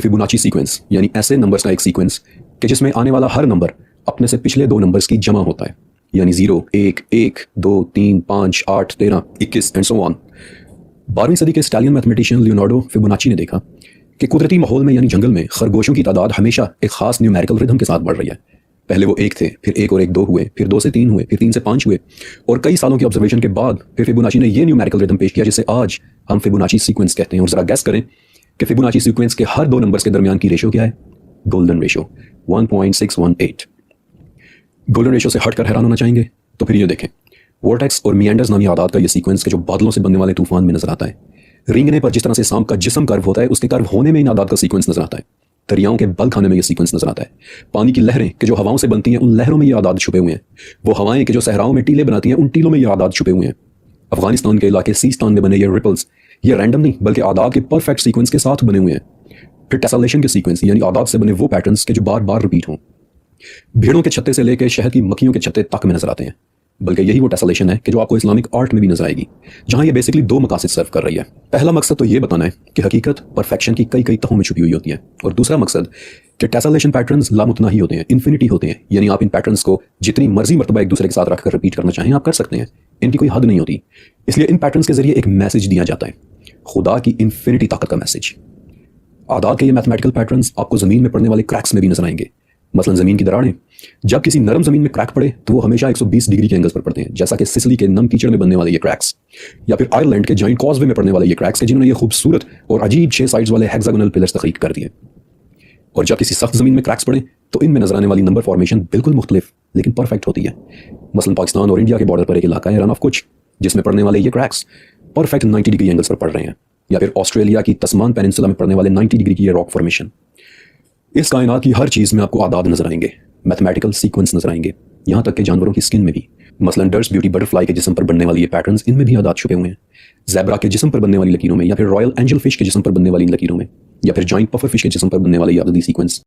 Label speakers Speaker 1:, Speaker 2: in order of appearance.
Speaker 1: Fibonacci sequence यानी ऐसे numbers का एक सीक्वेंस कि जिसमें आने वाला हर नंबर अपने से पिछले दो नंबर्स की जमा होता है, यानी 0, 1, 1, 2, 3, 5, 8, 13, 21 एंड सो ऑन। 12वीं सदी के इटालियन मैथमेटिशियन लियोनार्डो फिबोनाची ने देखा कि कुदरती माहौल में यानी जंगल में खरगोशों की तादाद हमेशा एक खास न्यूमेरिकल रिदम के साथ बढ़ रही है। पहले वो 1 थे, फिर 1 और 1 2 हुए, फिर 2 से 3 हुए, फिर 3 से 5 हुए, और कई सालों की ऑब्जर्वेशन के बाद फिर फिबोनाची ने ये न्यूमेरिकल रिदम पेश किया जिसे आज हम फिबोनाची सीक्वेंस कहते हैं। और जरा गैस करें कि फिबोनाची सीक्वेंस के हर दो नंबर्स के दरमियान की रेशो क्या है? Golden ratio 1.618। गोल्डन रेशो से हटकर हैरान होना चाहेंगे तो फिर ये देखें, वोर्टेक्स और मिएंडर्स नामी आदात का ये सीक्वेंस के जो बादलों से बनने वाले तूफान में नजर आता है। रेंगने पर जिस तरह से सांप का जिस्म कर्व होता है, उसके कर्व होने में इन आदात का सीक्वेंस नजर आता है। दरियाओं के बल खाने में ये सीक्वेंस नजर आता है। पानी की लहरें कि जो हवाओं से बनती हैं, उन लहरों में ये आदात छुपे हुए हैं। वो हवाएं कि जो सहराओं में टीले बनाती हैं, उन टीलों में ये आदात छुपे हुए हैं। अफगानिस्तान के इलाके सीस्तान में बने ये रिपल्स, ये रैंडम नहीं बल्कि आदात के परफेक्ट सीक्वेंस के साथ बने हुए हैं। फिर टेसलेशन के सीक्वेंस यानी आदात से बने वो पैटर्न्स के जो बार बार रिपीट हों। भेड़ों के छत्ते से लेकर शहद की मक्खियों के छत्ते तक में नजर आते हैं। बल्कि यही वो टेसलेशन है कि जो आपको इस्लामिक आर्ट में भी नजर आएगी, जहां ये बेसिकली दो मकासद सर्व कर रही है। पहला मकसद तो ये बताना है कि हकीकत परफेक्शन की कई कई तहों में छुपी हुई होती है, और दूसरा मकसद कि टेसलेशन पैटर्न्स लामुतनाही होते हैं, इन्फिनिटी होते हैं, यानी आप इन पैटर्न्स को जितनी मर्जी मरतबा एक दूसरे के साथ रखकर रिपीट करना चाहें आप कर सकते हैं। इनकी कोई हद नहीं होती। इसलिए इन पैटर्न्स के जरिए एक मैसेज दिया जाता है, खुदा की इन्फिनिटी ताकत का मैसेज। आदात के ये मैथमेटिकल पैटर्न्स आपको जमीन में पड़ने वाले क्रैक्स में भी नजर आएंगे। मसलन जमीन की दरारें, जब किसी नरम जमीन में क्रैक पड़े तो वो हमेशा 120 डिग्री के एंगल्स पर पड़ते हैं, जैसा कि सिसिली के नम कीचड़ में बनने वाले ये क्रैक्स, या फिर आयरलैंड के जॉइंट कॉजवे में पड़ने वाले ये क्रैक्स, जिन्होंने ये खूबसूरत और अजीब 6 साइड्स वाले हेक्सागोनल पिलर्स तख्लीक कर दिए। और जब किसी सख्त जमीन में क्रैक्स पड़े तो इनमें नजर आने वाली नंबर फॉर्मेशन बिल्कुल मुख्तलिफ लेकिन परफेक्ट होती है। मसलन पाकिस्तान और इंडिया के बॉर्डर पर एक इलाका है रन ऑफ कुछ, जिसमें पड़ने वाले ये क्रैक्स परफेक्ट 90 डिग्री एंगल्स पर पड़ रहे हैं। या फिर ऑस्ट्रेलिया की तस्मान पेनिनसुला में पड़ने वाले 90 डिग्री की ये रॉक फॉर्मेशन। इस कायनात की हर चीज में आपको आदाद नजर आएंगे, मैथमेटिकल सीक्वेंस नजर आएंगे, यहाँ तक कि जानवरों की स्किन में भी। मसलन डर्स ब्यूटी बटरफ्लाई के जिस्म पर बनने वाली ये पैटर्न्स, इनमें भी आदात छुपे हुए हैं। ज़ेब्रा के जिस्म पर बनने वाली लकीरों में, या फिर रॉयल एंजल फिश के जिस्म पर बनने वाली इन लकीरों में, या फिर जॉइंट पफर फिश के जिस्म पर बनने वाली ये आददी सीक्वेंस।